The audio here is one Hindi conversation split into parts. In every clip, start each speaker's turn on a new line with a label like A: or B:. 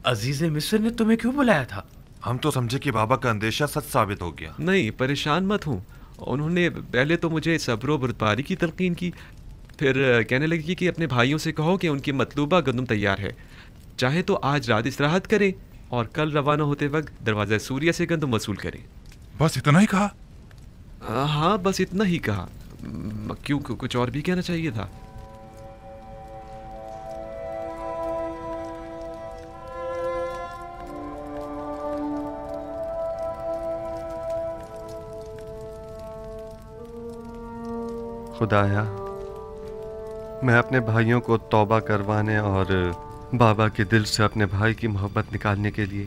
A: अजीज़े मिस्र ने तुम्हें क्यों बुलाया था?
B: हम तो समझे कि बाबा का अंदेशा सच साबित हो गया।
C: नहीं, परेशान मत हूँ। उन्होंने पहले तो मुझे सब्र और बर्दारी की तलकीन की, फिर कहने लगी कि अपने भाइयों से कहो कि उनकी मतलूबा गंदम तैयार है, चाहे तो आज रात इस्तिराहत करें और कल रवाना होते वक्त दरवाज़ा सूर्या से गंदम वसूल करें।
D: बस इतना ही कहा?
C: हाँ, बस इतना ही कहा। क्यों, कुछ और भी कहना चाहिए था?
E: खुदाया, मैं अपने भाइयों को तौबा करवाने और बाबा के दिल से अपने भाई की मोहब्बत निकालने के लिए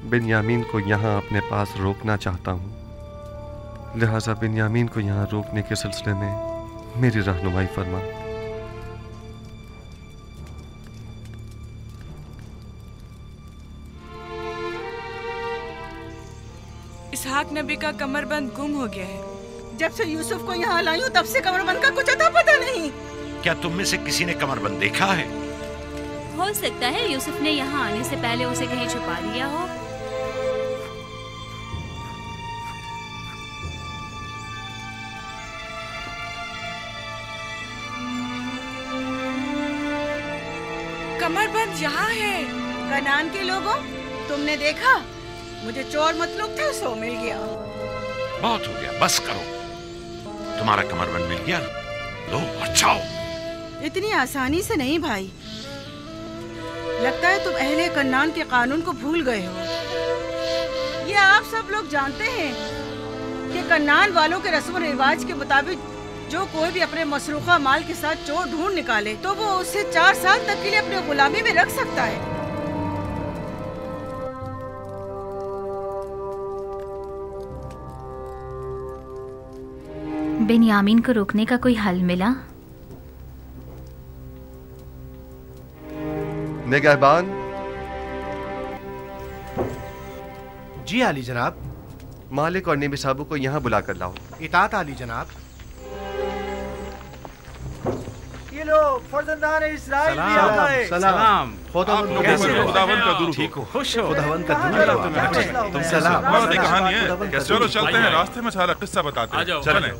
E: बिन्यामीन को यहाँ अपने पास रोकना चाहता हूँ। लिहाजा बिन्यामीन को यहाँ रोकने के सिलसिले में मेरी रहनुमाई फरमा।
F: इसहाक नबी का कमरबंद गुम हो गया है।
G: जब से यूसुफ को यहाँ लाई हूँ तब से कमरबंद का कुछ अता पता नहीं।
H: क्या तुम में से किसी ने कमरबंद देखा है?
I: हो सकता है यूसुफ ने यहाँ आने से पहले उसे कहीं छुपा दिया हो।
F: कमरबंद यहाँ है।
G: कनान के लोगों, तुमने देखा? मुझे चोर मतलूब था, सो मिल गया।
H: बहुत हो गया, बस करो। तुम्हारा कमरबंद मिल गया, लो और जाओ।
G: इतनी आसानी से नहीं भाई। लगता है तुम अहले कन्नान के कानून को भूल गए हो। ये आप सब लोग जानते हैं कि कन्नान वालों के रस्म रिवाज के मुताबिक जो कोई भी अपने मसरूखा माल के साथ चोर ढूंढ निकाले तो वो उसे 4 साल तक के लिए अपने गुलामी में रख सकता है।
I: बिन्यामीन को रोकने का कोई हल मिला?
E: निगहबान।
J: जी आली जनाब।
E: मालिक और निमी साहब को यहाँ बुला कर लाओ।
J: इताअत आली जनाब। ये लो फर्जंदान इस्राइल भी आ गए।
A: सलाम।
D: खुदावन का दुरूद।
A: ठीक हो? खुश हो?
J: खुदावन का दुरूद।
D: तुम सलाम। बहुत कहानी है। चलो चलते हैं, रास्ते में सारा किस्सा बताते हैं। चलें।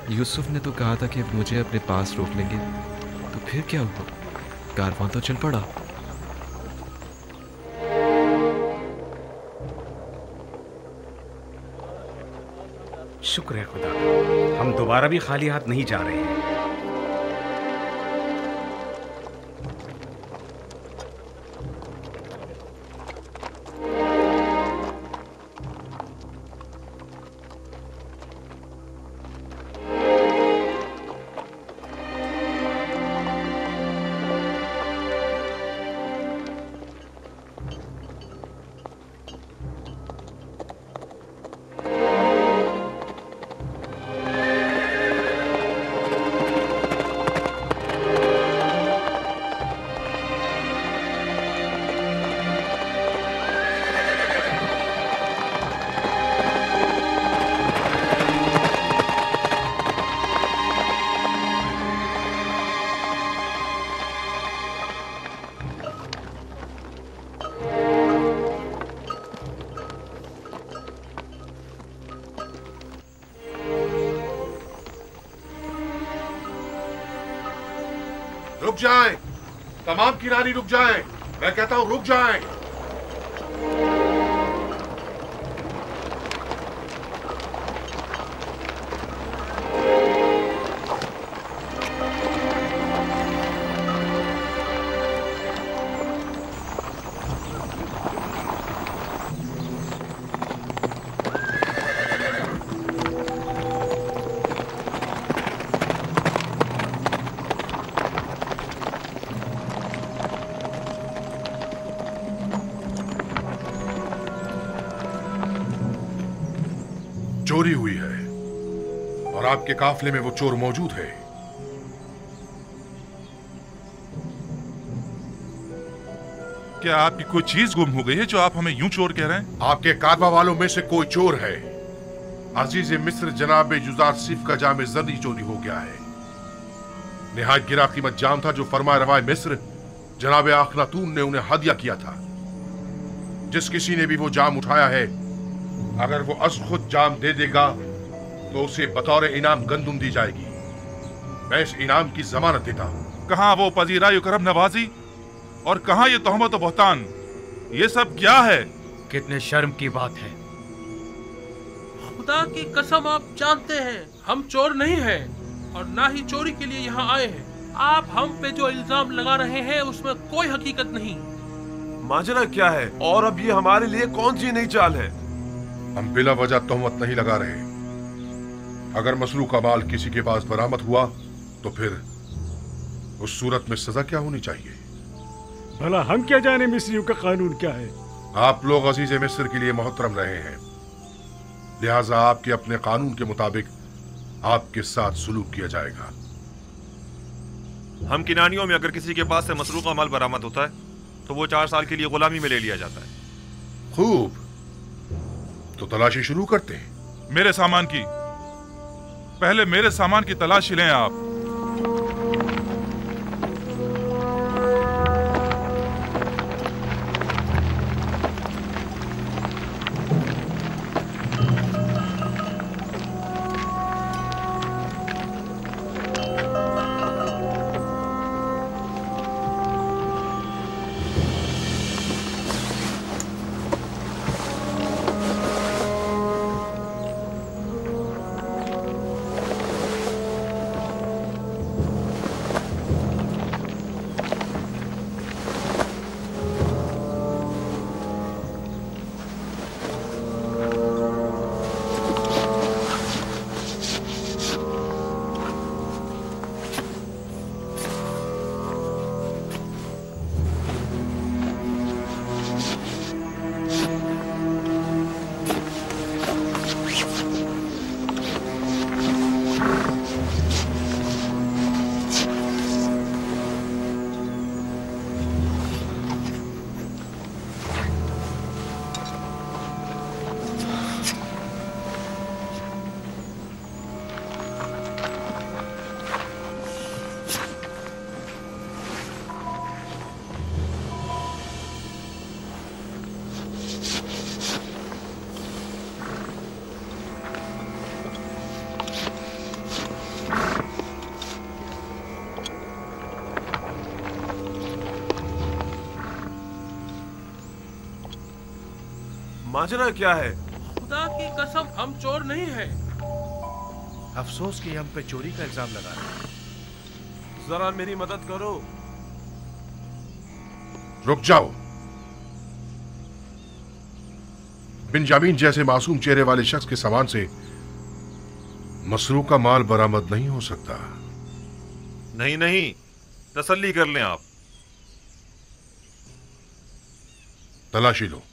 C: यूसुफ ने तो कहा था कि मुझे अपने पास रोक लेंगे, तो फिर क्या हुआ? कारवां तो चल पड़ा।
A: शुक्र है खुदा, हम दोबारा भी खाली हाथ नहीं जा रहे हैं।
D: रुक जाएं, तमाम किरानी रुक जाएं। मैं कहता हूं रुक जाएं। चोरी हुई है और आपके काफले में वो चोर मौजूद है। क्या आपकी कोई चीज गुम हो गई है जो आप हमें यूं चोर कह रहे हैं?
K: आपके कारवा वालों में से कोई चोर है। अजीज मिस्र जनाब जुजार सिफ का जाम जर्री चोरी हो गया है। निहायत गिरा कीमत जाम था जो फरमाए रवाए मिस्र जनाब अखनातून ने उन्हें हदिया किया था। जिस किसी ने भी वो जाम उठाया है, अगर वो अस खुद जाम दे देगा तो उसे बतौर इनाम गंदुम दी जाएगी। मैं इस इनाम की जमानत देता हूँ।
D: कहाँ वो पजीराई करम नवाजी और कहाँ ये तोहमत और बहतान? ये सब क्या है?
L: कितने शर्म की बात है।
M: खुदा की कसम आप जानते हैं हम चोर नहीं हैं और ना ही चोरी के लिए यहाँ आए हैं। आप हम पे जो इल्जाम लगा रहे हैं उसमें कोई हकीकत नहीं।
N: माजरा क्या है और अब ये हमारे लिए कौन सी नई चाल है?
K: हम बिला वजह तोहमत नहीं लगा रहे। अगर मसरूक का माल किसी के पास बरामद हुआ तो फिर उस सूरत में सजा क्या होनी चाहिए?
O: भला हम क्या जाने मिस्रियों का कानून क्या है?
K: आप लोग अजीज मिस्र के लिए मोहतरम रहे हैं, लिहाजा आपके अपने कानून के मुताबिक आपके साथ सुलूक किया जाएगा।
B: हम किनानियों में अगर किसी के पास से मसरूका माल बरामद होता है तो वो 4 साल के लिए गुलामी में ले लिया जाता है।
K: खूब, तो तलाशी शुरू करते हैं।
D: मेरे सामान की, पहले मेरे सामान की तलाशी लें आप।
N: माजरा क्या है?
M: खुदा की कसम हम चोर नहीं हैं।
L: अफसोस कि हम पे चोरी का इल्जाम लगा रहे हैं।
N: जरा मेरी मदद करो।
K: रुक जाओ। बिंजामिन जैसे मासूम चेहरे वाले शख्स के सामान से मसरूका माल बरामद नहीं हो सकता।
B: नहीं नहीं, तसल्ली कर लें आप।
K: तलाशी लो।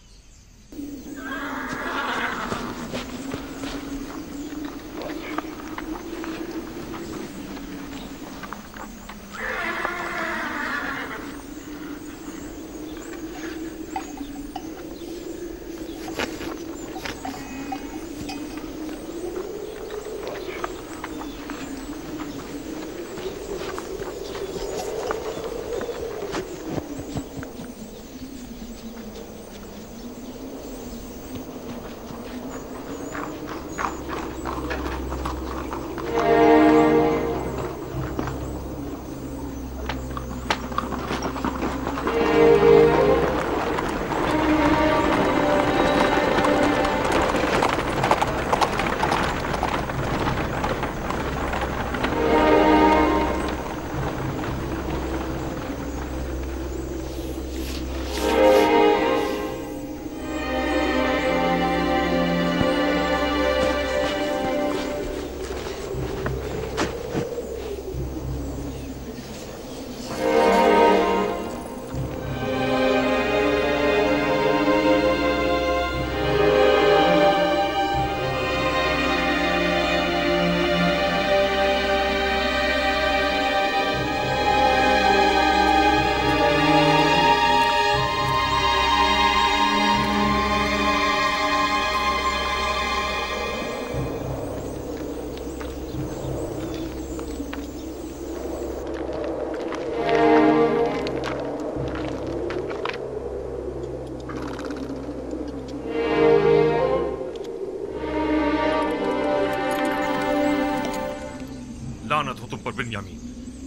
B: पर बिन्यामीन,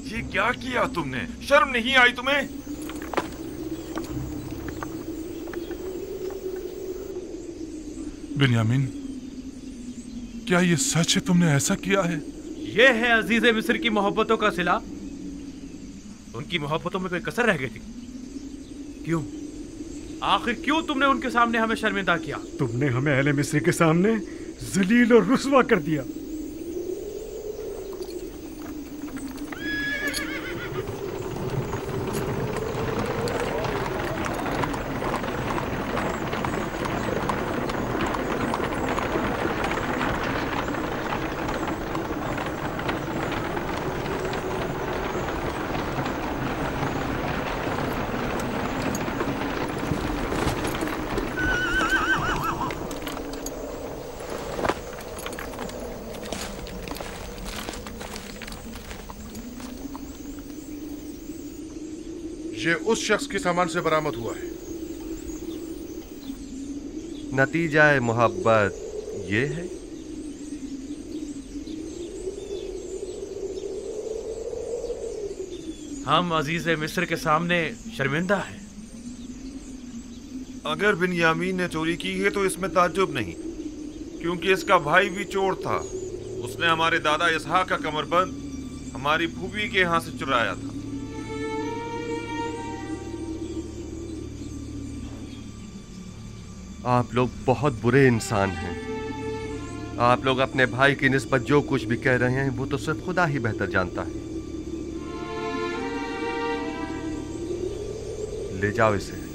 B: ये क्या किया तुमने? शर्म नहीं आई तुम्हें?
D: बिन्यामीन, क्या ये सच है तुमने ऐसा किया है?
L: ये है अजीज मिस्र की मोहब्बतों का सिला। उनकी मोहब्बतों में कोई कसर रह गई थी? क्यों? आखिर क्यों तुमने उनके सामने हमें शर्मिंदा किया?
O: तुमने हमें अहले मिस्र के सामने जलील और रुस्वा कर दिया।
K: ये उस शख्स के सामान से बरामद हुआ है।
E: नतीजा मोहब्बत ये है।
L: हम अजीज मिस्र के सामने शर्मिंदा हैं।
B: अगर बिन्यामीन ने चोरी की है तो इसमें ताज्जुब नहीं, क्योंकि इसका भाई भी चोर था। उसने हमारे दादा इसहाक का कमरबंद हमारी फूफी के यहाँ से चुराया था।
E: आप लोग बहुत बुरे इंसान हैं। आप लोग अपने भाई की निस्बत जो कुछ भी कह रहे हैं वो तो सिर्फ खुदा ही बेहतर जानता है। ले जाओ इसे।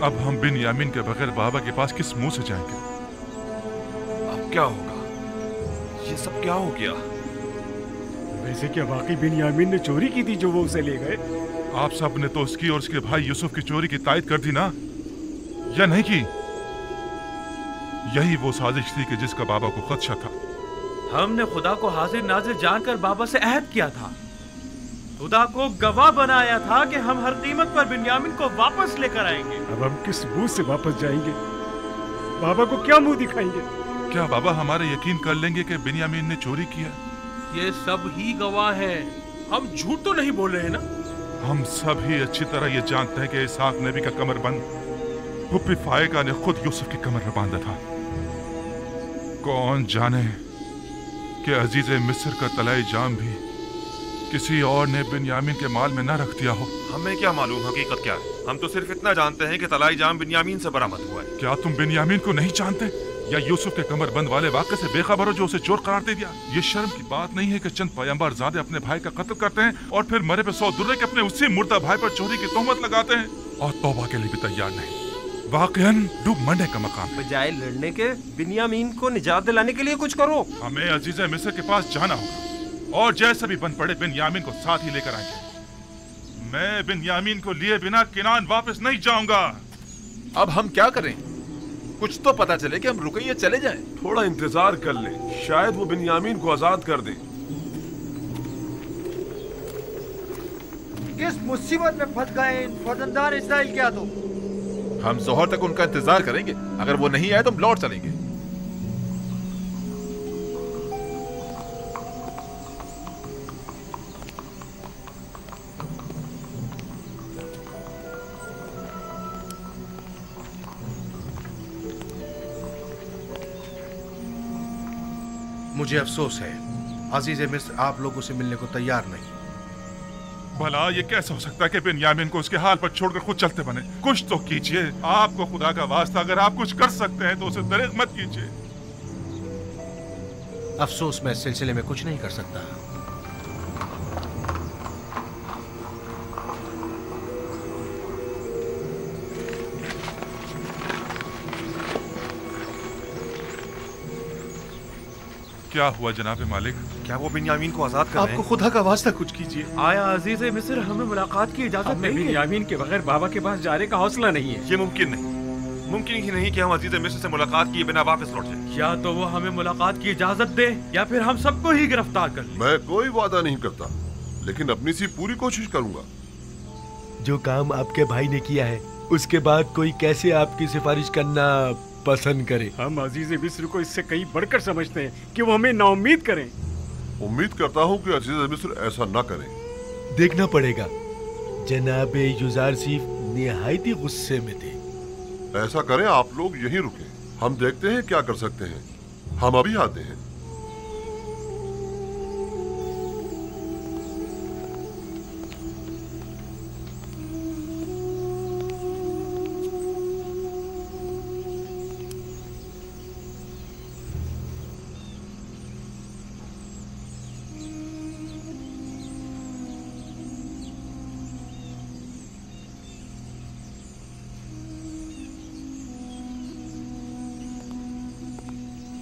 D: अब हम बिन्यामीन के बगैर बाबा के पास किस मुंह से जाएंगे?
B: अब क्या होगा? ये सब क्या हो गया?
O: वैसे क्या वाकई बिन्यामीन ने चोरी की थी जो वो उसे ले गए?
D: आप सब ने तो उसकी और उसके भाई यूसुफ की चोरी की तायद कर दी ना, या नहीं की? यही वो साजिश थी कि जिसका बाबा को खदशा था।
L: हमने खुदा को हाजिर नाजिर जानकर बाबा से अहद किया था, खुदा को गवाह बनाया था कि हम हर कीमत पर बिन्यामीन को वापस लेकर आएंगे।
O: अब हम किस मुंह से वापस जाएंगे? बाबा को क्या मुंह दिखाएंगे?
D: क्या बाबा हमारे यकीन कर लेंगे कि बिन्यामीन ने चोरी किया?
M: ये सब ही गवाह हैं। हम झूठ तो नहीं बोल रहे ना?
D: हम सब ही अच्छी तरह ये जानते हैं कि इसहाक नबी का कमरबंद फुप्पी फायका ने खुद यूसुफ की कमर में बांधा था। कौन जाने कि अजीज मिस्र का तलाई जाम भी किसी और ने बिन्यामीन के माल में न रख दिया हो।
B: हमें क्या मालूम हकीकत क्या है? हम तो सिर्फ इतना जानते हैं कि तलाई जाम बिन्यामीन से बरामद हुआ है।
D: क्या तुम बिन्यामीन को नहीं जानते या यूसुफ के कमरबंद वाले वाक़े से बेखबर हो जो उसे चोर करार दे दिया? ये शर्म की बात नहीं है कि चंद पैगंबरज़ादे अपने भाई का कत्ल करते हैं और फिर मरे पे 100 दुर्रे के अपने उसी मुर्दा भाई पर चोरी की तोहमत लगाते हैं और तौबा के लिए भी तैयार नहीं। वाकईन डूब मरने का मकाम।
P: बजाय लड़ने के बिन्यामीन को निजात दिलाने के लिए कुछ करो।
D: हमें अजीज मिस्र के पास जाना होगा और जैसे भी बन पड़े बिन्यामीन को साथ ही लेकर आएंगे। मैं बिन्यामीन को लिए बिना किनान वापस नहीं जाऊंगा।
N: अब हम क्या करें? कुछ तो पता चले कि हम रुके या चले जाएं। थोड़ा इंतजार कर ले, शायद वो बिन्यामीन को आजाद कर दे।
J: किस मुसीबत में फंस गए इन फर्जंदान इस्राइल क्या? तो
N: हम जोहर तक उनका इंतजार करेंगे। अगर वो नहीं आए तो हम लौट चलेंगे।
K: मुझे अफसोस है अजीज मिस्र आप लोगों से मिलने को तैयार नहीं।
D: भला ये कैसे हो सकता है कि बिन्यामीन को उसके हाल पर छोड़कर खुद चलते बने? कुछ तो कीजिए, आपको खुदा का वास्ता अगर आप कुछ कर सकते हैं तो उसे दरेक मत कीजिए।
K: अफसोस मैं इस सिलसिले में कुछ नहीं कर सकता।
D: क्या हुआ जनाब मालिक?
B: क्या वो बिन्यामीन को आजाद कर रहे हैं?
K: आपको खुदा का वास्ता कुछ कीजिए।
L: आया अजीज मिस्र हमें मुलाकात की इजाजत नहीं है।
O: बिन्यामीन के बगैर बाबा के पास जाने का हौसला नहीं है।
B: ये मुमकिन नहीं, मुमकिन ही नहीं कि हम अजीज मिस्र से मुलाकात किए बिना वापस लौट जाएं।
L: या तो वो हमें मुलाकात की इजाजत दे या फिर हम सबको ही गिरफ्तार कर ले।
Q: मैं कोई वादा नहीं करता, लेकिन अपनी सी पूरी कोशिश करूंगा।
R: जो काम आपके भाई ने किया है उसके बाद कोई कैसे आपकी सिफारिश करना पसंद करे?
O: हम अजीज मिस्र को इससे कहीं बढ़कर समझते हैं कि वो हमें नाउम्मीद करें।
Q: उम्मीद करता हूँ कि अजीज मिस्र ऐसा ना करें।
R: देखना पड़ेगा। जनाब यूजारसीफ निहायती गुस्से में थे।
Q: ऐसा करें, आप लोग यहीं रुकें, हम देखते हैं क्या कर सकते हैं। हम अभी आते हैं।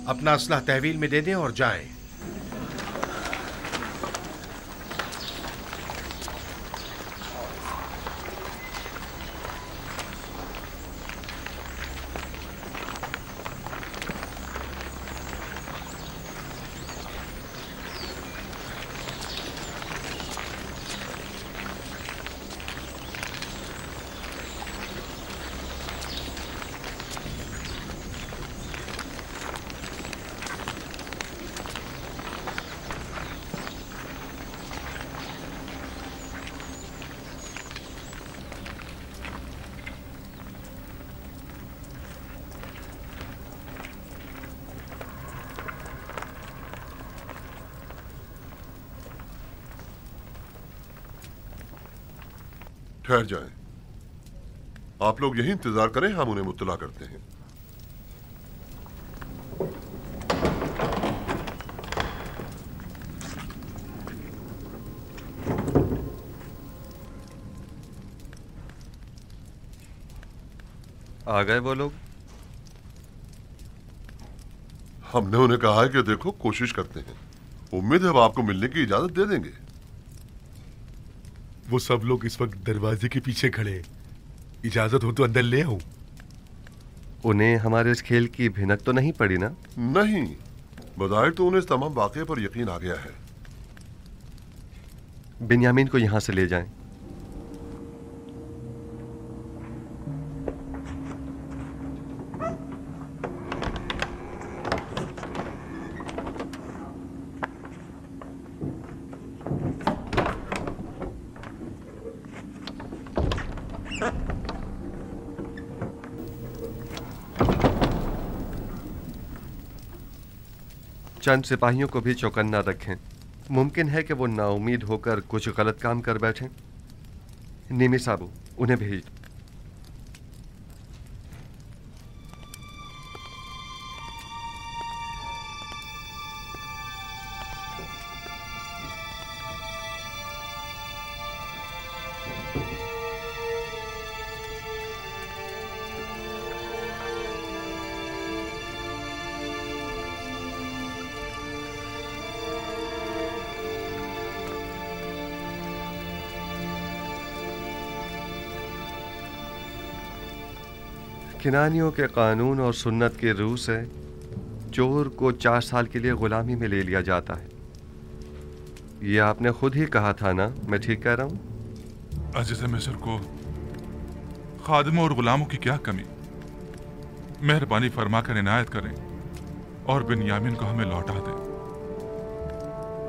K: अपना असला तहवील में दे दें और जाएं।
Q: ठहर जाएं। आप लोग यहीं इंतजार करें, हम उन्हें मुत्तला करते हैं।
E: आ गए वो लोग?
Q: हमने उन्हें कहा है कि देखो, कोशिश करते हैं। उम्मीद है अब आपको मिलने की इजाजत दे देंगे।
R: वो सब लोग इस वक्त दरवाजे के पीछे खड़े हैं। इजाजत हो तो अंदर ले आऊं?
E: उन्हें हमारे इस खेल की भिनक तो नहीं पड़ी ना?
Q: नहीं, बज़ाहिर तो उन्हें इस तमाम वाक़े पर यकीन आ गया है।
E: बिन्यामीन को यहां से ले जाएं। चंद सिपाहियों को भी चौकन्ना रखें। मुमकिन है कि वो नाउमीद होकर कुछ गलत काम कर बैठें। नीमी साबू, उन्हें भेज। किनानियों के कानून और सुन्नत के रूह से चोर को 4 साल के लिए गुलामी में ले लिया जाता है। ये आपने खुद ही कहा था ना? मैं ठीक कह रहा हूँ?
D: अजीज़ मिस्र को खादिमों और गुलामों की क्या कमी? मेहरबानी फरमा कर इनायत करें और बिन्यामीन को हमें लौटा दें।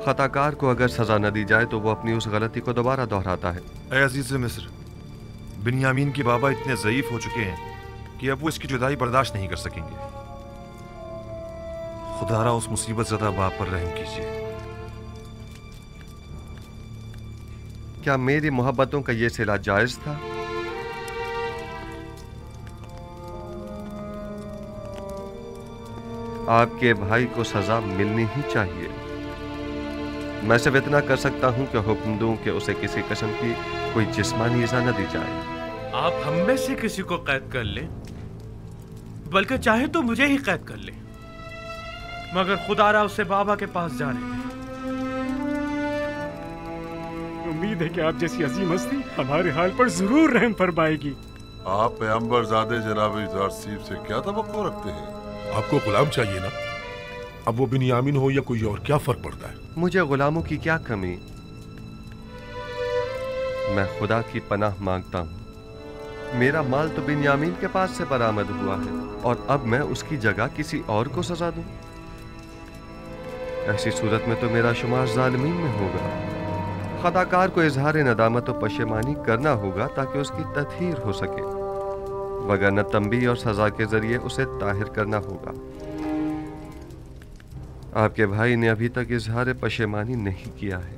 E: खताकार को अगर सजा न दी जाए तो वो अपनी उस गलती को दोबारा दोहराता है।
B: ऐ अजीज़ मिस्र, बिन्यामीन के बाबा इतने ज़ईफ हो चुके हैं कि अब वो इसकी जुदाई बर्दाश्त नहीं कर सकेंगे। खुदारा उस मुसीबत ज़दा बाप पर रहम कीजिए।
E: क्या मेरी मोहब्बतों का ये सिला जायज था? आपके भाई को सजा मिलनी ही चाहिए। मैं सिर्फ इतना कर सकता हूं कि हुक्म दूं कि उसे किसी किस्म की कोई जिस्मानी इजा न दी जाए।
L: आप हम में से किसी को कैद कर लें, बल्कि चाहे तो मुझे ही कैद कर लें, मगर खुदारा उससे बाबा के पास जा रहे हैं।
O: उम्मीद है कि आप जैसी अजीम हस्ती हमारे हाल पर जरूर रहम फरमाएगी।
Q: आप पैगंबरज़ादे जनाब यूसुफ से क्या तवक्को रखते हैं?
K: आपको गुलाम चाहिए ना, अब वो बिन्यामीन हो या कोई और, क्या फर्क पड़ता है?
E: मुझे गुलामों की क्या कमी। मैं खुदा की पनाह मांगता हूँ। मेरा माल तो बिन्यामीन के पास से बरामद हुआ है और अब मैं उसकी जगह किसी और को सजा दूं? ऐसी सूरत में तो मेरा शुमार जालिमीन में होगा। खताकार को इजहार नदामत और पशेमानी करना होगा ताकि उसकी तत्हीर हो सके, वगरना तंबी और सजा के जरिए उसे ताहिर करना होगा। आपके भाई ने अभी तक इजहार पशेमानी नहीं किया है,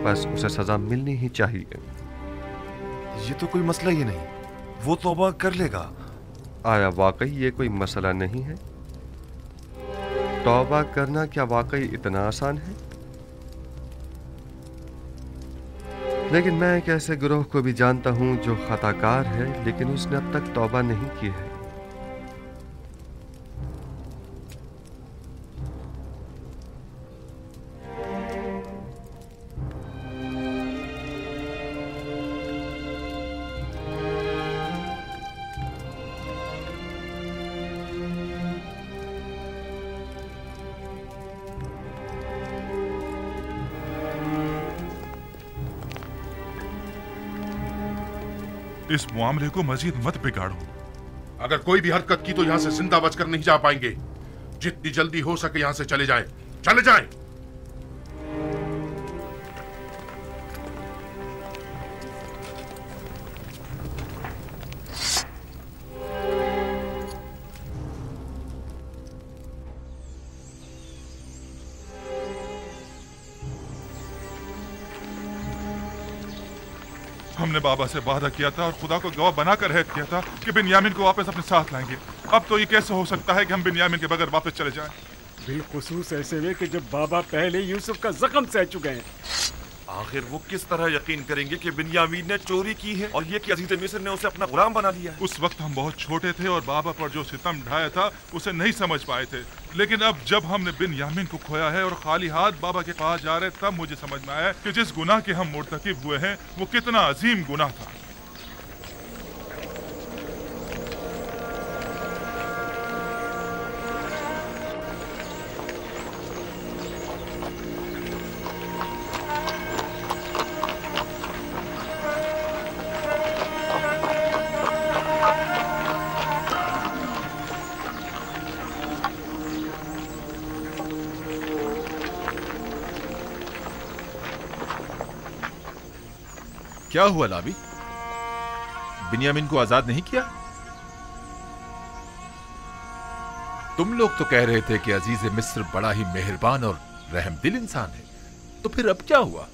E: बस उसे सजा मिलनी ही चाहिए।
S: ये तो कोई मसला ही नहीं, वो तौबा कर लेगा।
E: आया वाकई ये कोई मसला नहीं है? तौबा करना क्या वाकई इतना आसान है? लेकिन मैं एक ऐसे गिरोह को भी जानता हूं जो खताकार है, लेकिन उसने अब तक तौबा नहीं की है।
D: इस मामले को मजीद मत बिगाड़ो।
K: अगर कोई भी हरकत की तो यहाँ से जिंदा बचकर नहीं जा पाएंगे। जितनी जल्दी हो सके यहाँ से चले जाएं, चले जाएं।
D: हमने बाबा से वादा किया था और खुदा को गवाह बनाकर अहद किया था कि बिन्यामीन को वापस अपने साथ लाएंगे। अब तो ये कैसे हो सकता है कि हम बिन्यामीन के बगैर वापस चले जाएं?
O: बिलखुसूस ऐसे में कि जब बाबा पहले यूसुफ का जख्म सह चुके हैं।
B: आखिर वो किस तरह यकीन करेंगे कि बिन्यामीन ने चोरी की है और ये कि अजीज मिस्र ने उसे अपना गुलाम बना लिया है?
D: उस वक्त हम बहुत छोटे थे और बाबा पर जो सितम ढाया था उसे नहीं समझ पाए थे, लेकिन अब जब हमने बिन्यामीन को खोया है और खाली हाथ बाबा के पास जा रहे, तब मुझे समझ में आया कि जिस गुनाह के हम मुर्तकिब हुए हैं वो कितना अजीम गुनाह था।
N: क्या हुआ लाबी? बिन्यामीन को आजाद नहीं किया? तुम लोग तो कह रहे थे कि अजीज मिस्र बड़ा ही मेहरबान और रहमदिल इंसान है, तो फिर अब क्या हुआ?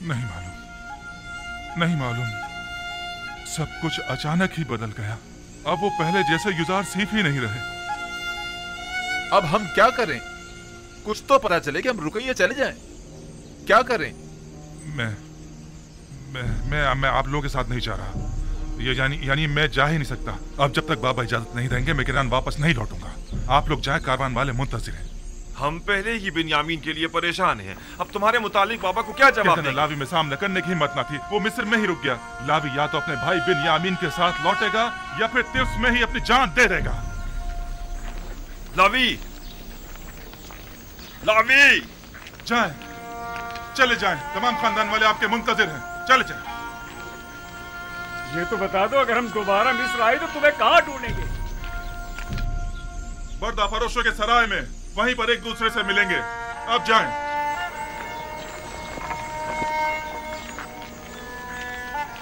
D: नहीं मालूम। सब कुछ अचानक ही बदल गया। अब वो पहले जैसे यूसुफ ही नहीं रहे।
N: अब हम क्या करें? कुछ तो पता चले कि हम रुकें या चले जाएं। क्या करें?
D: मैं आप लोगों के साथ नहीं जा रहा। ये यानी मैं जा ही नहीं सकता। अब जब तक बाबा इजाजत नहीं देंगे मैं किरान वापस नहीं लौटूंगा। आप लोग जाएं, कारवान वाले मुंतजिर हैं।
B: हम पहले ही बिन्यामीन के लिए परेशान हैं। अब तुम्हारे मुतालिक बाबा को क्या जवाब दें?
D: लावी में सामना करने की हिम्मत न थी, वो मिस्र में ही रुक गया। लावी या तो अपने भाई बिन्यामीन के साथ लौटेगा या फिर तिर्स में ही अपनी जान दे देगा।
B: लावी
D: जाएं, चले जाएं। तमाम खानदान वाले आपके मुंतजिर हैं। चले जाएं।
O: ये तो बता दो, अगर हम दोबारा मिस्र आए तो तुम्हें कहाँ ढूंढेंगे?
D: बर्दा फरोशों के सराय में, वहीं पर एक दूसरे से मिलेंगे। अब जाएं।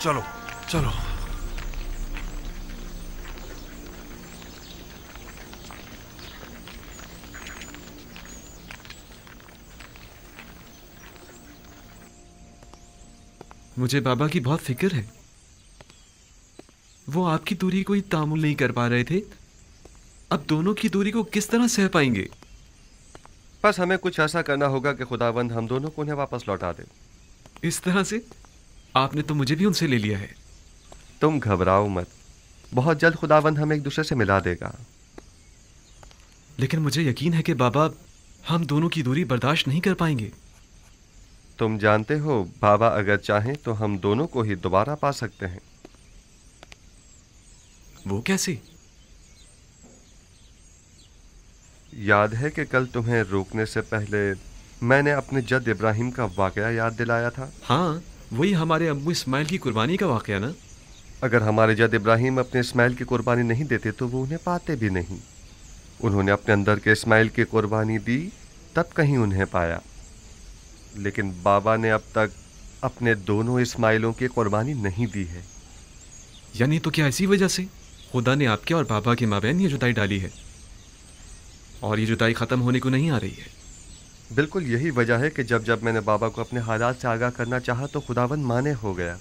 S: चलो चलो।
C: मुझे बाबा की बहुत फिक्र है। वो आपकी दूरी को ही तामुल नहीं कर पा रहे थे, अब दोनों की दूरी को किस तरह सह पाएंगे?
E: बस हमें कुछ ऐसा करना होगा कि खुदावंद हम दोनों को उन्हें वापस लौटा दे।
C: इस तरह से? आपने तो मुझे भी उनसे ले लिया है।
E: तुम घबराओ मत, बहुत जल्द खुदावंद हमें एक दूसरे से मिला देगा।
C: लेकिन मुझे यकीन है कि बाबा हम दोनों की दूरी बर्दाश्त नहीं कर पाएंगे।
E: तुम जानते हो, बाबा अगर चाहें तो हम दोनों को ही दोबारा पा सकते हैं।
C: वो कैसे?
E: याद है कि कल तुम्हें रोकने से पहले मैंने अपने जद इब्राहिम का वाकया याद दिलाया था?
C: हाँ, वही हमारे अब्बू इस्माइल की कुर्बानी का वाकया ना?
E: अगर हमारे जद इब्राहिम अपने इस्माइल की कुर्बानी नहीं देते तो वो उन्हें पाते भी नहीं। उन्होंने अपने अंदर के इस्माइल की कुर्बानी दी, तब कहीं उन्हें पाया। लेकिन बाबा ने अब तक अपने दोनों इस्माइलों की कुर्बानी नहीं दी है।
C: यानी तो क्या इसी वजह से खुदा ने आपके और बाबा के माबैन ये जुदाई डाली है, और ये जुदाई ख़त्म होने को नहीं आ रही है?
E: बिल्कुल यही वजह है कि जब जब मैंने बाबा को अपने हालात से आगाह करना चाहा तो खुदावंद माने हो गया।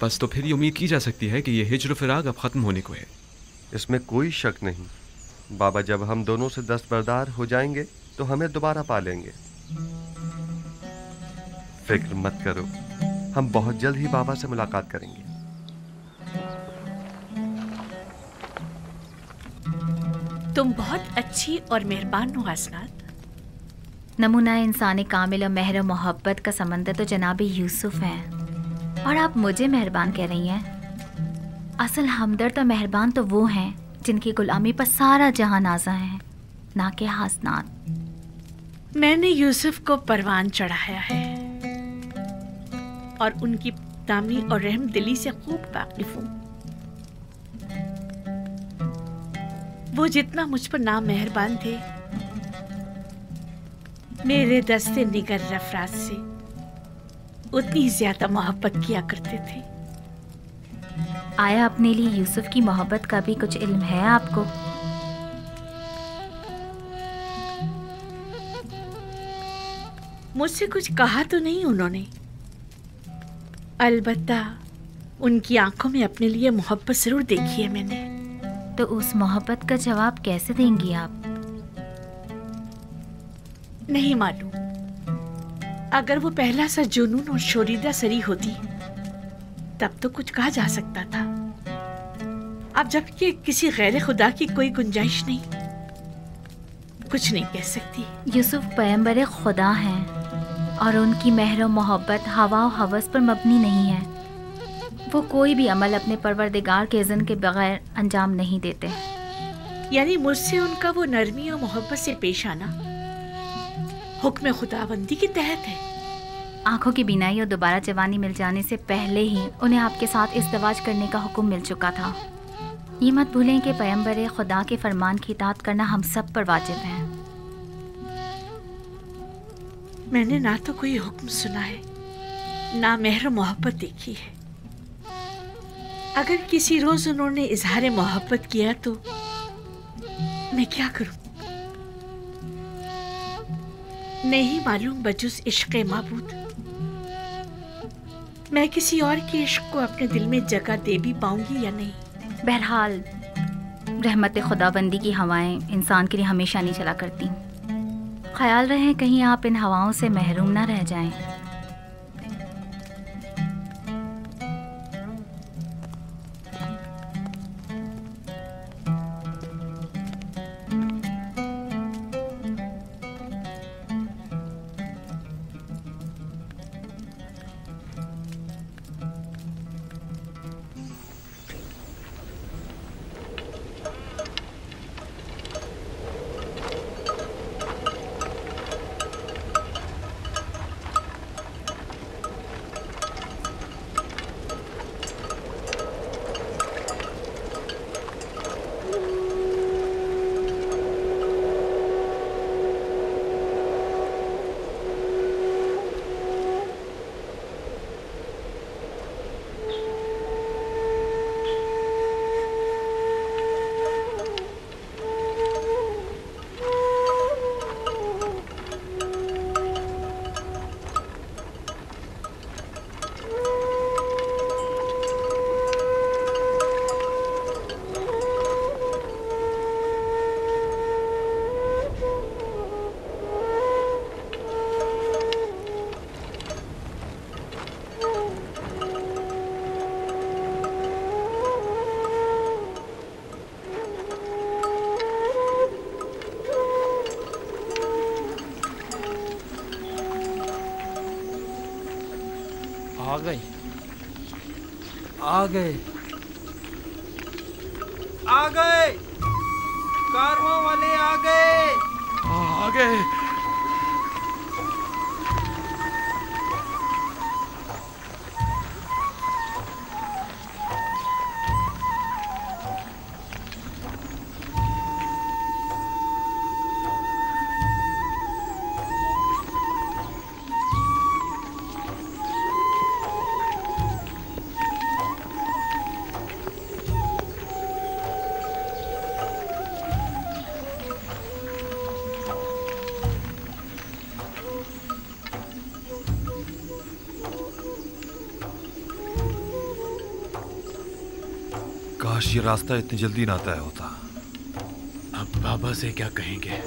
C: बस तो फिर ये उम्मीद की जा सकती है कि ये हिज्र फिराक अब ख़त्म होने को है।
E: इसमें कोई शक नहीं। बाबा जब हम दोनों से दस्तबरदार हो जाएंगे तो हमें दोबारा पा लेंगे। फिक्र मत करो, हम बहुत जल्द ही बाबा से मुलाकात करेंगे।
T: तुम बहुत अच्छी और मेहरबान हो हसनात।
U: नमूना इंसानी कामिल और मेहर मोहब्बत का समंदर तो जनाब यूसुफ है, और आप मुझे मेहरबान कह रही हैं। असल हमदर्द और मेहरबान तो वो हैं जिनकी गुलामी पर सारा जहां नाज़ा है, ना कि हसनात।
T: मैंने यूसुफ को परवान चढ़ाया है और उनकी दामी और रहम दिली से खूब वाकिफ हूँ। वो जितना मुझ पर नामेहरबान थे, मेरे दस्ते निगर अफराद से उतनी ज्यादा मोहब्बत किया करते थे।
U: आया अपने लिए यूसुफ की मोहब्बत का भी कुछ इल्म है आपको?
T: मुझसे कुछ कहा तो नहीं उन्होंने, अलबत्ता उनकी आंखों में अपने लिए मोहब्बत जरूर देखी है मैंने।
U: तो उस मोहब्बत का जवाब कैसे देंगी आप?
T: नहीं मालूम। अगर वो पहला सा जुनून और शोरीदा सरी होती तब तो कुछ कहा जा सकता था। अब जबकि किसी गैर खुदा की कोई गुंजाइश नहीं, कुछ नहीं कह सकती।
U: यूसुफ पैगंबर खुदा हैं और उनकी मेहर मोहब्बत हवा और हवस पर मबनी नहीं है। वो कोई भी अमल अपने परवरदिगार के इज़्न के बगैर अंजाम नहीं देते।
T: यानी मुझसे उनका वो नरमी और मोहब्बत से पेश आना हुक्म खुदाबंदी के तहत है।
U: आंखों की बीनाई और दोबारा जवानी मिल जाने से पहले ही उन्हें आपके साथ इज़्दिवाज करने का हुक्म मिल चुका था। ये मत भूलें कि पैगंबर खुदा के फरमान की इताअत करना हम सब पर वाजिब है।
T: मैंने ना तो कोई हुक्म सुना है, ना मेहर मोहब्बत देखी है। अगर किसी रोज उन्होंने इजहार मोहब्बत किया तो मैं क्या करूं? नहीं मालूम बजुस इश्क़ माबूद मैं किसी और के इश्क को अपने दिल में जगह दे भी पाऊंगी या नहीं।
U: बहरहाल रहमत खुदाबंदी की हवाएं इंसान के लिए हमेशा नहीं चला करती। ख्याल रहे कहीं आप इन हवाओं से महरूम ना रह जाएं।
J: गए आ गए आ गए, कारवां वाले आ गए
H: आ गए।
S: काश ये रास्ता इतनी जल्दी ना तय होता।
L: अब बाबा से क्या कहेंगे?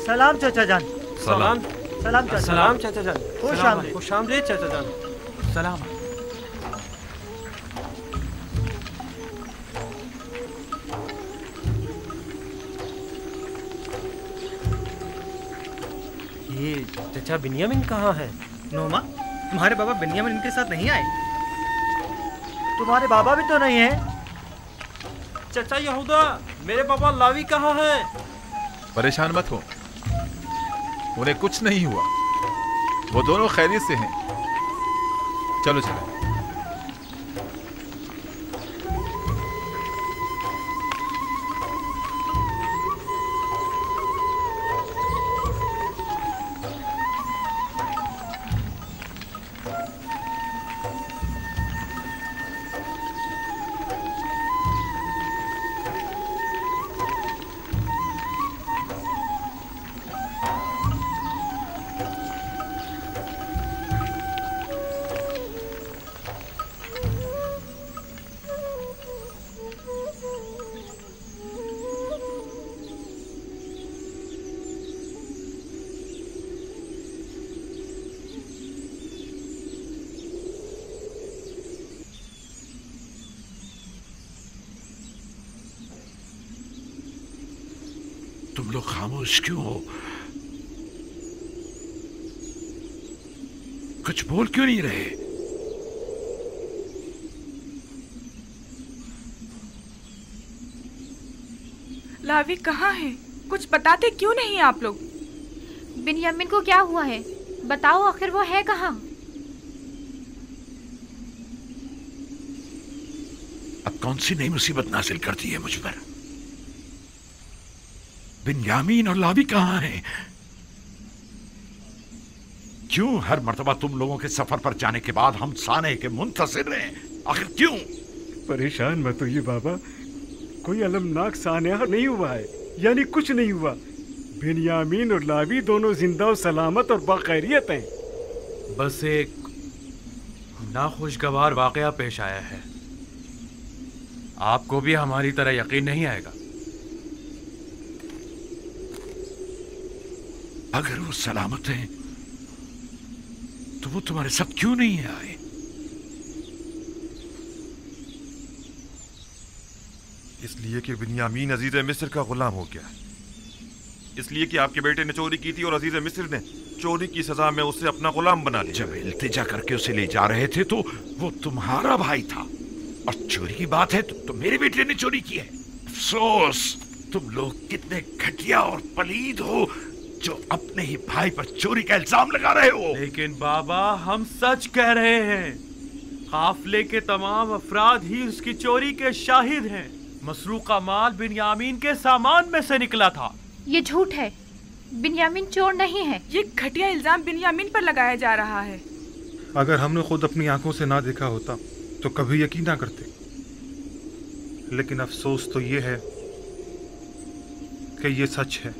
J: सलाम चाचा जान।
L: सलाम।
J: सलाम चाचा।
L: सलाम
J: चाचा जान। खुश आमदीद चाचा जान।
L: सलाम।
J: ये चाचा बिन्यामिन कहाँ है?
F: नोमा, तुम्हारे बाबा बिन्यामिन इनके साथ नहीं आए?
J: तुम्हारे बाबा भी तो नहीं है। चाचा यहूदा, मेरे बाबा लावी कहाँ है?
N: परेशान मत हो, उन्हें कुछ नहीं हुआ, वो दोनों खैरियत से हैं। चलो चलो।
H: तुम लोग खामोश क्यों हो? कुछ बोल क्यों नहीं रहे?
V: लावी कहाँ है? कुछ बताते क्यों नहीं आप लोग?
U: बिन्यामिन को क्या हुआ है? बताओ, आखिर वो है कहाँ?
H: अब कौन सी नई मुसीबत नाजिल करती है मुझ पर? बिन्यामीन और लावी कहाँ हैं? क्यों हर मर्तबा तुम लोगों के सफर पर जाने के बाद हम साने के मुंतज़िर रहे? आखिर क्यों?
O: परेशान मत होइए बाबा, कोई अलमनाक सान्या नहीं हुआ है, यानी कुछ नहीं हुआ। बिन्यामीन और लावी दोनों जिंदा और सलामत और बाखैरियत हैं।
L: बस एक नाखुशगवार वाकया पेश आया है। आपको भी हमारी तरह यकीन नहीं आएगा।
H: अगर वो सलामत हैं तो वो तुम्हारे साथ क्यों नहीं आए?
B: इसलिए कि बिन्यामीन अजीज मिस्र का गुलाम हो गया। इसलिए कि आपके बेटे ने चोरी की थी और अजीज मिस्र ने चोरी की सजा में उसे अपना गुलाम बना लिया।
H: जब इल्तिजा करके उसे ले जा रहे थे तो वो तुम्हारा भाई था, और चोरी की बात है तो मेरे बेटे ने चोरी की है। अफसोस, तुम लोग कितने घटिया और पलीद हो जो अपने ही भाई पर चोरी का इल्जाम लगा रहे हो।
L: लेकिन बाबा, हम सच कह रहे हैं। काफिले के तमाम अफराद ही उसकी चोरी के शाहिद हैं। मसरूका माल बिन्यामीन के सामान में से निकला था।
U: ये झूठ है, बिन्यामीन चोर नहीं है।
V: ये घटिया इल्जाम बिन्यामीन पर लगाया जा रहा है।
W: अगर हमने खुद अपनी आंखों से ना देखा होता तो कभी यकीन ना करते। लेकिन अफसोस तो ये है कि ये सच है।